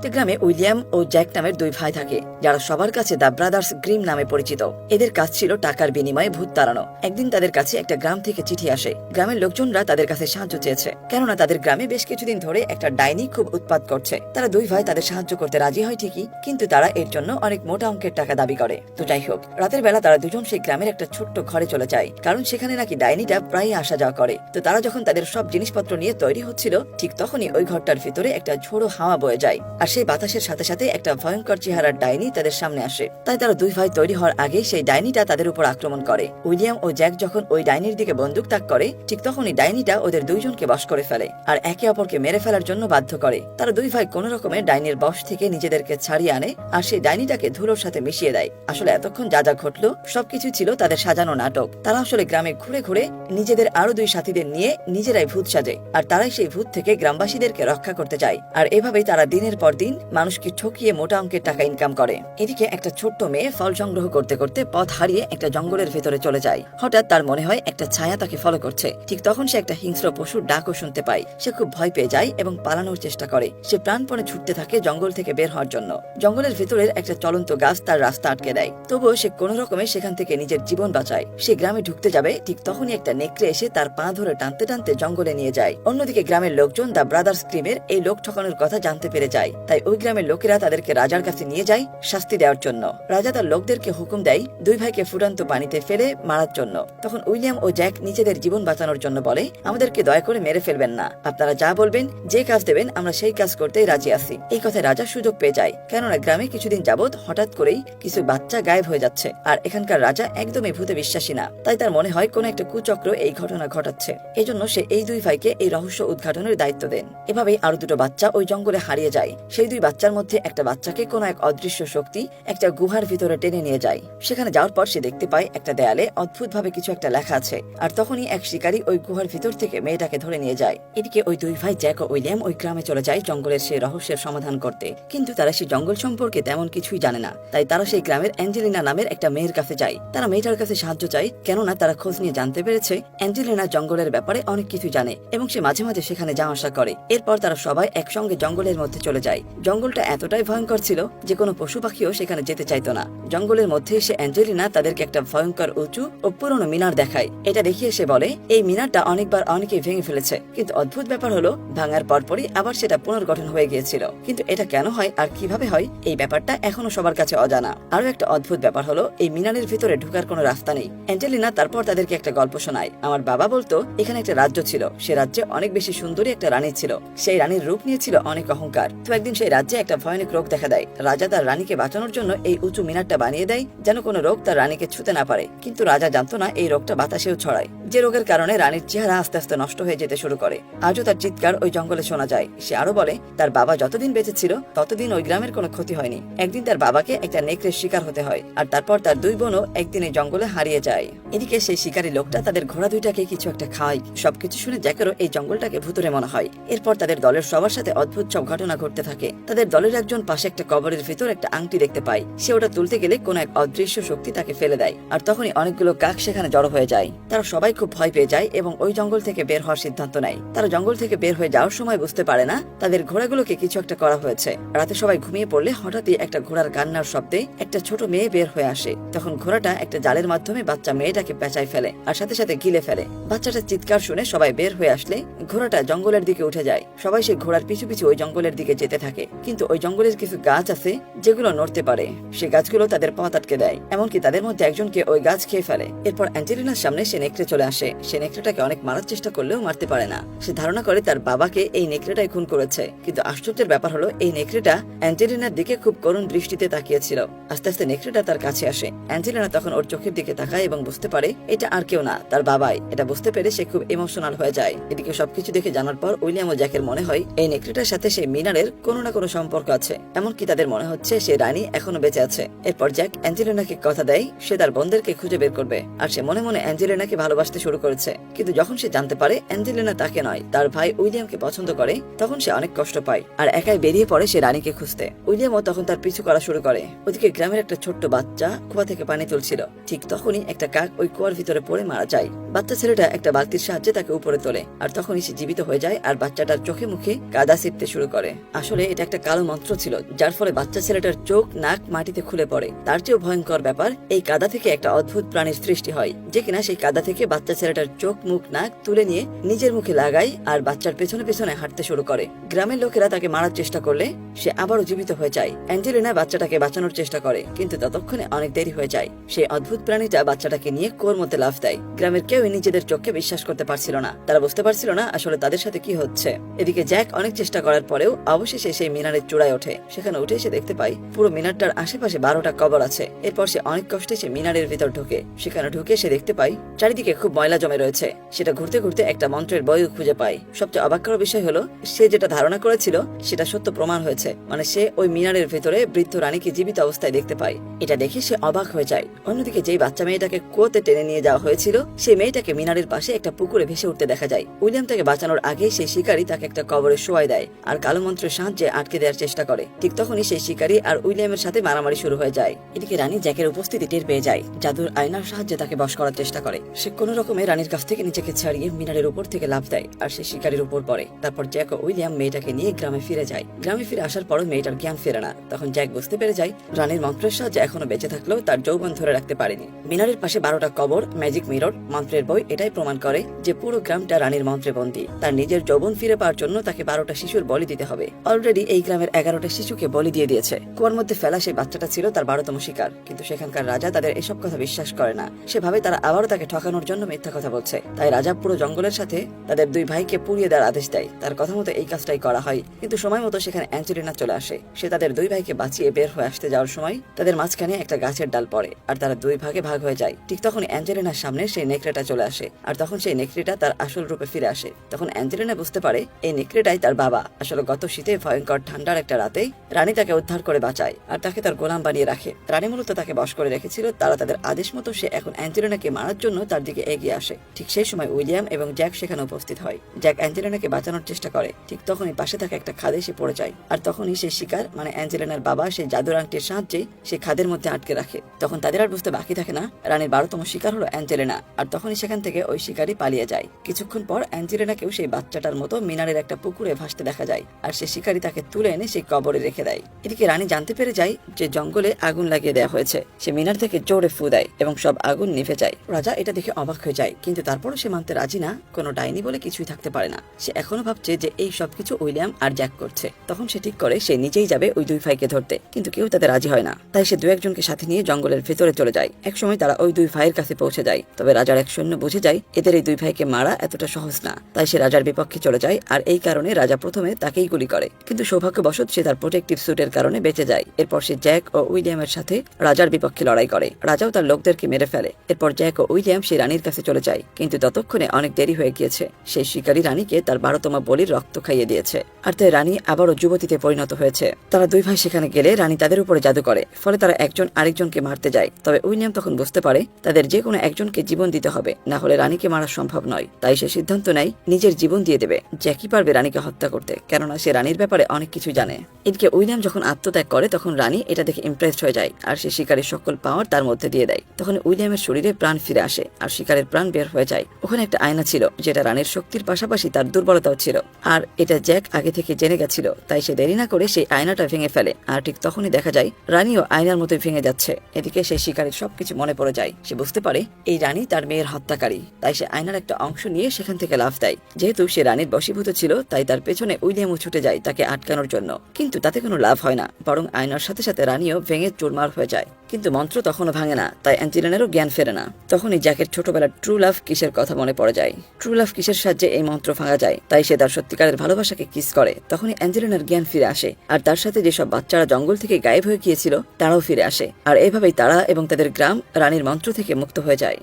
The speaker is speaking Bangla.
একটা গ্রামে উইলিয়াম ও জ্যাক নামের দুই ভাই থাকে, যারা সবার কাছে দ্য ব্রাদার্স গ্রিম নামে পরিচিত। এদের কাজ ছিল টাকার বিনিময়ে ভূত তাড়ানো। একদিন তাদের কাছে একটা গ্রাম থেকে চিঠি আসে। গ্রামের লোকজনরা তাদের কাছে সাহায্য চেয়েছে, কেননা তাদের গ্রামে বেশ কিছুদিন ধরে একটা ডাইনি খুব উৎপাত করছে। তারা দুই ভাই তাদের সাহায্য করতে রাজি হয় ঠিকই, কিন্তু তারা এর জন্য অনেক মোটা অঙ্কের টাকা দাবি করে। তো যাই হোক, রাতের বেলা তারা দুজন সেই গ্রামের একটা ছোট্ট ঘরে চলে যায়, কারণ সেখানে নাকি ডাইনিটা প্রায় আসা যাওয়া করে। তো তারা যখন তাদের সব জিনিসপত্র নিয়ে তৈরি হচ্ছিল, ঠিক তখনই ওই ঘরটার ভিতরে একটা ঝোড়ো হাওয়া বয়ে যায়, আর সেই বাতাসের সাথে সাথে একটা ভয়ঙ্কর চেহারার ডাইনি তাদের সামনে আসে। তাই তারা দুই ভাই তৈরি হওয়ার আগে সেই ডাইনিটা তাদের উপর আক্রমণ করে। উইলিয়াম ও জ্যাক যখন ওই ডাইনির দিকে বন্দুক তাক করে, ঠিক তখনই ডাইনিটা ওদের দুইজনকে বশ করে ফেলে আর একে অপরকে মেরে ফেলার জন্য বাধ্য করে। তারা দুই ভাই কোন রকমে ডাইনির বশ থেকে নিজেদেরকে ছাড়িয়ে আনে আর সেই ডাইনিটাকে ধুলোর সাথে মিশিয়ে দেয়। আসলে এতক্ষণ যা যা ঘটলো সবকিছু ছিল তাদের সাজানো নাটক। তারা আসলে গ্রামে ঘুরে ঘুরে নিজেদের আরো দুই সাথীদের নিয়ে নিজেরাই ভূত সাজে, আর তারাই সেই ভূত থেকে গ্রামবাসীদেরকে রক্ষা করতে চায়। আর এভাবেই তারা দিনের পর দিন মানুষকে ঠকিয়ে মোটা অঙ্কের টাকা ইনকাম করে। এদিকে একটা ছোট্ট মেয়ে ফল সংগ্রহ করতে করতে পথ হারিয়ে একটা জঙ্গলের ভেতরে চলে যায়। হঠাৎ তার মনে হয় একটা ছায়া তাকে ফলো করছে। ঠিক তখন সে একটা হিংস্র পশুর ডাকও শুনতে পায়। সে খুব ভয় পেয়ে যায় এবং পালানোর চেষ্টা করে। সে প্রাণপণে ছুটতে থাকে জঙ্গল থেকে বের হওয়ার জন্য। জঙ্গলের ভেতরের একটা চলন্ত গাছ তার রাস্তা আটকে দেয়, তবুও সে কোনো রকমে সেখান থেকে নিজের জীবন বাঁচায়। সে গ্রামে ঢুকতে যাবে, ঠিক তখনই একটা নেকড়ে এসে তার পা ধরে টানতে টানতে জঙ্গলে নিয়ে যায়। অন্যদিকে গ্রামের লোকজন দ্য ব্রাদার্স ক্রিমের এই লোক ঠকানোর কথা জানতে পেরে যায়। তাই ওই গ্রামের লোকেরা তাদেরকে রাজার কাছে নিয়ে যায় শাস্তি দেওয়ার জন্য। রাজা তার লোকদেরকে হুকুম দেয় দুই ভাইকে ফুটন্ত পানিতে ফেলে মারার জন্য। তখন উইলিয়াম ও জ্যাক নিজেদের জীবন বাঁচানোর জন্য বলে, আমাদেরকে দয়া করে মেরে ফেলবেন না, আপনারা যা বলবেন, যে কাজ দেবেন আমরা সেই কাজ করতেই রাজি আছি। এই কথায় রাজা সুযোগ পেয়ে যায়, কেননা গ্রামে কিছুদিন যাবৎ হঠাৎ করেই কিছু বাচ্চা গায়েব হয়ে যাচ্ছে, আর এখানকার রাজা একদমই ভূতে বিশ্বাসী না। তাই তার মনে হয় কোন একটা কুচক্র এই ঘটনা ঘটাচ্ছে। এজন্য সে এই দুই ভাইকে এই রহস্য উদ্ঘাটনের দায়িত্ব দেন। এভাবেই আরো দুটো বাচ্চা ওই জঙ্গলে হারিয়ে যায়। সেই দুই বাচ্চার মধ্যে একটা বাচ্চাকে কোন এক অদৃশ্য শক্তি একটা গুহার ভিতরে টেনে নিয়ে যায়। সেখানে যাওয়ার পর সে দেখতে পায় একটা দেয়ালে অদ্ভুতভাবে কিছু একটা লেখা আছে, আর তখনই এক শিকারী ওই গুহার ভিতর থেকে মেয়েটাকে ধরে নিয়ে যায়। এদিকে ওই দুই ভাই জ্যাক ও উইলিয়াম ওই গ্রামে চলে যায় জঙ্গলের সেই রহস্যের সমাধান করতে, কিন্তু তারা সেই জঙ্গল সম্পর্কে তেমন কিছুই জানে না। তাই তারা সেই গ্রামের অ্যাঞ্জেলিনা নামের একটা মেয়ের কাছে যায়। তারা মেয়েটার কাছে সাহায্য চায়, কেননা তারা খোঁজ নিয়ে জানতে পেরেছে অ্যাঞ্জেলিনা জঙ্গলের ব্যাপারে অনেক কিছু জানে এবং সে মাঝে মাঝে সেখানে যাওয়া আসা করে। এরপর তারা সবাই একসঙ্গে জঙ্গলের মধ্যে চলে যায়। জঙ্গলটা এতটাই ভয়ঙ্কর ছিল যে কোনো পশু পাখিও সেখানে যেতে চাইতো না। জঙ্গলের মধ্যে এসে অ্যাঞ্জেলিনা তাদেরকে একটা ভয়ঙ্কর উঁচু ও পুরনো মিনার দেখায়। এটা দেখিয়ে সে বলে, এই মিনারটা অনেকবার অনেকে ভেঙে ফেলেছে, কিন্তু অদ্ভুত ব্যাপার হলো ভাঙার পরপরই আবার সেটা পুনর্গঠন হয়ে গিয়েছিল। কিন্তু এটা কেন হয় আর কিভাবে হয়, এই ব্যাপারটা এখনো সবার কাছে অজানা। আরো একটা অদ্ভুত ব্যাপার হলো এই মিনারের ভিতরে ঢোকার কোনো রাস্তা নেই। অ্যাঞ্জেলিনা তারপর তাদেরকে একটা গল্প শোনায়। আমার বাবা বলতো এখানে একটা রাজ্য ছিল, সে রাজ্যে অনেক বেশি সুন্দরী একটা রানী ছিল। সেই রানীর রূপ নিয়েছিল অনেক অহংকার। তো একদিন সেই রাজ্যে একটা ভয়ানক রোগ দেখা দেয়। রাজা তার রানীকে বাঁচানোর জন্য এই উঁচু মিনারটা বানিয়ে দেয় যেন কোনো রোগ তার রানীকে ছুতে না পারে। কিন্তু রাজা জানতো না এই রোগটা বাতাসেও ছড়ায়, যে রোগের কারণে রানীর চেহারা আস্তে আস্তে নষ্ট হয়ে যেতে শুরু করে। আজও তার চিৎকার ওই জঙ্গলে শোনা যায়। সে আরো বলে, তার বাবা যতদিন বেঁচে ছিল ততদিন ওই গ্রামের কোনো ক্ষতি হয়নি। একদিন তার বাবাকে একটা নেকড়ের শিকার হতে হয়, আর তারপর তার দুই বোনও একদিন এই জঙ্গলে হারিয়ে যায়। এদিকে সেই শিকারী লোকটা তাদের ঘোড়া দুইটাকে কিছু একটা খাওয়ায়। সবকিছু শুনে জ্যাকেরও এই জঙ্গলটাকে ভুতুরে মনে হয়। এরপর তাদের দলের সবার সাথে অদ্ভুত সব ঘটনা ঘটতে থাকে। তাদের দলের একজন পাশে একটা কবরের ভিতর একটা আংটি দেখতে পায়। সে ওটা তুলতে গেলে কোন এক অদৃশ্য শক্তি তাকে ফেলে দেয়, আর তখনই অনেকগুলো কাক সেখানে জড়ো হয়ে যায়। তারা সবাই খুব ভয় পেয়ে যায় এবং ওই জঙ্গল থেকে বের হওয়ার সিদ্ধান্ত নেয়। তারা জঙ্গল থেকে বের হয়ে যাওয়ার সময় বুঝতে পারে না তাদের ঘোড়াগুলোকে কিছু একটা করা হয়েছে। রাতে সবাই ঘুমিয়ে পড়লে হঠাৎই একটা ঘোড়ার কান্নার শব্দে একটা ছোট মেয়ে বের হয়ে আসে। তখন ঘোড়াটা একটা জালের মাধ্যমে বাচ্চা মেয়েটাকে পেঁচায় ফেলে আর সাথে সাথে গিলে ফেলে। বাচ্চাটার চিৎকার শুনে সবাই বের হয়ে আসলে ঘোড়াটা জঙ্গলের দিকে উঠে যায়। সবাই সেই ঘোড়ার পিছু পিছু ওই জঙ্গলের দিকে যেতে থাকে, কিন্তু ওই জঙ্গলের কিছু গাছ আছে যেগুলো নড়তে পারে। সেই গাছগুলো তাদের পথ আটকে দেয়, এমনকি তাদের মধ্যে একজনকে ওই গাছ খেয়ে ফেলে। এরপর অ্যাঞ্জেলিনার সামনে সে নেকড়ে চলে আসে। সে নেকড়েটাকে অনেক মারার চেষ্টা করলেও মারতে পারে না। সে ধারণা করে তার বাবাকে এই নেকড়েটাই খুন করেছে, কিন্তু আশ্চর্যের ব্যাপার হলো এই নেকড়েটা অ্যাঞ্জেলিনার দিকে খুব করুণ দৃষ্টিতে তাকিয়েছিল। আস্তে আস্তে নেকড়েটা তার কাছে আসে। অ্যাঞ্জেলিনা তখন ওর চোখের দিকে তাকায় এবং বুঝতে পারে এটা আর কেউ না, তার বাবাই। এটা বুঝতে পেরে সে খুব ইমোশনাল হয়ে যায়। এদিকে সবকিছু দেখে জানার পর উইলিয়াম ও জ্যাকের মনে হয় এই নেকড়েটার সাথে সেই মিনারের কোনো না কোনো সম্পর্ক আছে। এমনকি তাদের মনে হচ্ছে সে রানী এখনো বেঁচে আছে। এরপর জ্যাক অ্যাঞ্জেলিনাকে কথা দেয় সে তার বোনদেরকে খুঁজে বের করবে, আর সে মনে মনে অ্যাঞ্জেলিনাকে ভালোবাসতে আসতে শুরু করেছে। কিন্তু যখন সে জানতে পারে অ্যাঞ্জেলিনা তাকে নয় তার ভাই উইলিয়ামকে পছন্দ করে, তখন সে অনেক কষ্ট পায় আর একাই বেরিয়ে পড়ে সে রানীকে খুঁজতে। উইলিয়ামও তখন তার পিছু করা শুরু করে। ওদিকে গ্রামের একটা ছোট্ট বাচ্চা কুয়া থেকে পানি তুলছিল। ঠিক তখনই একটা কাক ওই কুয়ার ভিতরে পড়ে মারা যায়। বাচ্চা ছেলেটা একটা বালতির সাহায্যে তাকে উপরে তোলে আর তখনই সে জীবিত হয়ে যায় আর বাচ্চাটার চোখে মুখে কাদা ছিটতে শুরু করে। আসলে এটা একটা কালো মন্ত্র ছিল, যার ফলে বাচ্চা ছেলেটার চোখ নাক মাটিতে খুলে পড়ে। তার চেয়েও ভয়ঙ্কর ব্যাপার, এই কাদা থেকে একটা অদ্ভুত প্রাণীর সৃষ্টি হয়, যে কিনা সেই কাদা থেকে বাচ্চা ছেলেটার চোখ মুখ নাক তুলে নিয়ে নিজের মুখে লাগায় আর বাচ্চার পেছনে পেছনে হাঁটতে শুরু করে। গ্রামের লোকেরা তাকে মারার চেষ্টা করলে সে আবারও জীবিত হয়ে যায়। অ্যাঞ্জেলিনা বাচ্চাটাকে বাঁচানোর চেষ্টা করে, কিন্তু ততক্ষণে অনেক দেরি হয়ে যায়। সেই অদ্ভুত প্রাণীটা বাচ্চাটাকে নিয়ে কুয়োর মধ্যে লাফ দেয়। গ্রামের কেউই নিজেদের চোখকে বিশ্বাস করতে পারছিল না। তারা বুঝতে পারছিল না আসলে তাদের সাথে কি হচ্ছে। এদিকে জ্যাক অনেক চেষ্টা করার পরেও অবশেষে সেই মিনারের চূড়ায় ওঠে। সেখানে উঠে সে দেখতে পায় পুরো মিনারটার আশেপাশে 12টা কবর আছে। এরপর সে অনেক কষ্টে সে মিনারের ভিতর ঢোকে। সেখানে ঢুকে সে দেখতে পায় চারিদিকে খুব ময়লা জমে রয়েছে। সেটা ঘুরতে ঘুরতে একটা মন্ত্রের বইও খুঁজে পায়। সবচেয়ে অবাক করার বিষয় হলো সে যেটা ধারণা করেছিল সেটা সত্য প্রমাণ হয়েছে। মানে সে ওই মিনারের ভিতরে বৃদ্ধ রানীকে জীবিত অবস্থায় দেখতে পায়। এটা দেখে সে অবাক হয়ে যায়। অন্যদিকে যেই বাচ্চা মেয়েটাকে কুয়োতে টেনে নিয়ে যাওয়া হয়েছিল সেই মেয়েটাকে মিনারের পাশে একটা পুকুরে ভেসে উঠতে দেখা যায়। উইলিয়াম তাকে বাঁচানোর আগে সেই শিকারী তাকে একটা কবরে শোয়াই দেয় আর কালো মন্ত্রের সাহায্যে আটকে দেওয়ার চেষ্টা করে। ঠিক তখনই সেই শিকারী আর উইলিয়ামের সাথে মারামারি শুরু হয়ে যায়। এদিকে রানী জ্যাকের উপস্থিতি টের পেয়ে যায়। জাদুর আয়নার সাহায্যে তাকে বশ করার চেষ্টা করে। সে কোনো রকমে রানীর কাছ থেকে নিজেকে ছাড়িয়ে মিনারের উপর থেকে লাফ দেয় আর সে শিকারীর উপর পড়ে। তারপর জ্যাক ও উইলিয়াম মেয়েটাকে নিয়ে গ্রামে ফিরে যায়। গ্রামে ফিরে আসার পরও মেয়েটার জ্ঞান ফেরে না। তখন জ্যাক বুঝতে পেরে যায় রানীর মন্ত্রের সাহায্যে এখনো বেঁচে থাকলেও তার যৌবন ধরে রাখতে পারেনি। মিনারের পাশে 12টা কবর, ম্যাজিক মিরর, মন্ত্রের বই এটাই প্রমাণ করে যে পুরো গ্রামটা রানীর মন্ত্রে বন্দী। তার নিজের যৌবন ফিরে পাওয়ার জন্য তাকে 12টা শিশুর বলি দিতে হবে। অলরেডি এই গ্রামের 11টা শিশুকে বলি দিয়ে দিয়েছে। কুয়ার মধ্যে ফেলা সেই বাচ্চাটা ছিল তার 12তম শিকার। কিন্তু সেখানকার রাজা তাদের এসব কথা বিশ্বাস করে না। সে ভাবে তারা আবারও তাকে ঠকানোর জন্য মিথ্যা কথা বলছে। তাই রাজা পুরো জঙ্গলের সাথে তাদের দুই ভাইকে পুড়িয়ে দেওয়ার আদেশ দেয়। তার কথা মতো এই কাজটাই করা হয়। কিন্তু সময় মতো সেখানে অ্যাঞ্জেলিনা চলে আসে। সে তাদের দুই ভাইকে বাঁচিয়ে বের হয়ে আসতে যাওয়ার সময় তাদের মাঝখানে একটা গাছের ডাল পড়ে আর তারা দুই ভাগে ভাগ হয়ে যায়। ঠিক তখন অ্যাঞ্জেলিনার সামনে সেই নেকড়েটা চলে আসে আর তখন সেই নেকড়েটা তার আসল রূপে ফিরে আসে। তখন অ্যাঞ্জেলিনা বুঝতে পারে এই নেকড়েটাই তার বাবা। আসলে গত শীতে ভয়ঙ্কর ঠান্ডার একটা রাতেই রানী তাকে উদ্ধার করে বাঁচায় আর তাকে তার গোলাম বানিয়ে রাখে। রানী মূলত তাকে বশ করে রেখেছিল। তারা তাদের আদেশ মতো সে এখন অ্যাঞ্জেলিনাকে মারার জন্য তার দিকে এগিয়ে আসে। ঠিক সেই সময় উইলিয়াম এবং জ্যাক সেখানে উপস্থিত হয়। জ্যাক অ্যাঞ্জেলিনাকে বাঁচানোর চেষ্টা করে। ঠিক তখনই পাশে থাকা একটা খাদে সে পড়ে যায় আর তখনই সেই শিকার মানে অ্যাঞ্জেলিনার বাবা সেই জাদুর আংটির সাহায্যে সেই খাদের মধ্যে আটকে রাখে। তখন তাদের আর বুঝতে বাকি থাকে না রানীর 12তম শিকার হলো অ্যাঞ্জেলিনা। আর তখনই সেখান থেকে ওই শিকারী পালিয়ে যায়। কিছুক্ষণ পর অ্যাঞ্জেলিনাকেও সেই বাচ্চাটার মতো মিনারের একটা পুকুরে ভাসতে দেখা যায় আর সেই শিকারী তাকে তুলে এনে সেই কবরে রেখে দেয়। এদিকে রানী জানতে পেরে যায় যে জঙ্গলে আগুন লাগিয়ে দেওয়া হয়েছে। সে মিনার থেকে জোরে ফু দেয় এবং সব আগুন নিভে যায়। রাজা এটা দেখে অবাক হয়ে যায়, কিন্তু তারপরও সে মানতে রাজি না। কোনো ডাইনি বলে কিছুই থাকতে পারে না। সে এখনো ভাবছে যে এই সবকিছু উইলিয়াম আর জ্যাক করছে। তখন সে ঠিক করে সে নিজেই যাবে ওই দুই ভাইকে ধরতে, কিন্তু কেউ তাদের রাজি হয় না। তাই সে দু একজনকে সাথে নিয়ে জঙ্গলের ভেতরে চলে যায়। একসময় তারা ওই দুই ভাইয়ের কাছে পৌঁছে যায়। তবে রাজার এক সৈন্য বুঝে যায় এদের এই দুই ভাইকে মারা এতটা সহজ না। তাই সে রাজার বিপক্ষে চলে যায় আর এই কারণে রাজা প্রথমে তাকেই গুলি করে। কিন্তু সৌভাগ্যবশত সে তার প্রোটেক্টিভ স্যুটের কারণে বেঁচে যায়। এরপর সে জ্যাক ও উইলিয়ামের সাথে রাজার বিপক্ষে লড়াই করে। রাজাও তার লোকদেরকে মেরে ফেলে। এরপর জ্যাক ও উইলিয়াম সেই রানীর কাছে চলে যায়, কিন্তু ততক্ষণে অনেক দেরি হয়ে গিয়েছে। সেই শিকারী রানীকে তার 12তম বলির রক্ত খাইয়ে দিয়েছে আর তাই রানী আবারও যুবতীতে পরিণত হয়েছে। তারা দুই ভাই সেখানে গেলে রানী তাদের উপরে জাদু করে, ফলে তারা একজন আরেকজনকে মারতে যায়। তবে উইলিয়াম তখন বুঝতে পারে তাদের যে কোনো একজনকে জীবন দিতে হবে, না হলে রানীকে মারা সম্ভব নয়। তাই সে সিদ্ধান্ত নেয় নিজের জীবন দিয়ে দেবে। জ্যাকি পারবে রানীকে হত্যা করতে, কেননা সে রানীর ব্যাপারে অনেক কিছু জানে। এদিকে উইলিয়াম যখন আত্মত্যাগ করে তখন রানী এটা দেখে ইমপ্রেসড হয়ে যায় আর সে শিকারের সকল পাওয়ার তার মধ্যে দিয়ে দেয়। তখন উইলিয়ামের শরীরে প্রাণ ফিরে আসে আর শিকারের প্রাণ বের হয়ে যায়। ওখানে একটা আয়না ছিল যেটা রানীর শক্তির পাশাপাশি তার দুর্বলতাও ছিল, আর এটা জ্যাক আগে থেকে জেনে গেছিল। তাই সে দেরি না করে সেই আয়নাটা ভেঙে ফেলে আর ঠিক তখনই দেখা যায় রানীও আয়নার মতোই ভেঙে যাচ্ছে। এদিকে সেই শিকারীর সবকিছু মনে পড়ে যায়। সে বুঝতে পারে এই রানী তার মেয়ের হত্যাকারী। তাই সে আয়নার একটা অংশ নিয়ে সেখান থেকে লাফ দেয়। যেহেতু সে রানীর বশীভূত ছিল তাই তার পেছনে উইলিয়ামও ছুটে যায় তাকে আটকানোর জন্য, কিন্তু তাতে কোনো লাভ হয় না, বরং আয়নার সাথে সাথে রানীও ভেঙে চুরমার হয়ে যায়। কিন্তু মন্ত্র তখনও ভাঙে না, তাই অ্যাঞ্জেলিনারও জ্ঞান ফেরে না। তখনই জ্যাকের ছোটবেলার ট্রু লাভ কিসের কথা মনে পড়ে যায়। ট্রু লাভ কিসের সাহায্যে এই মন্ত্র ভাঙা যায়, তাই সে তার সত্যিকারের ভালোবাসাকে কিস করে। তখনই অ্যাঞ্জেলিনার জ্ঞান ফিরে আসে আর তার সাথে যেসব বাচ্চারা জঙ্গল থেকে গায়েব হয়ে গিয়েছিল তারাও ফিরে আসে। আর এভাবেই তারা এবং তাদের গ্রাম রানীর মন্ত্র থেকে মুক্ত হয়ে যায়।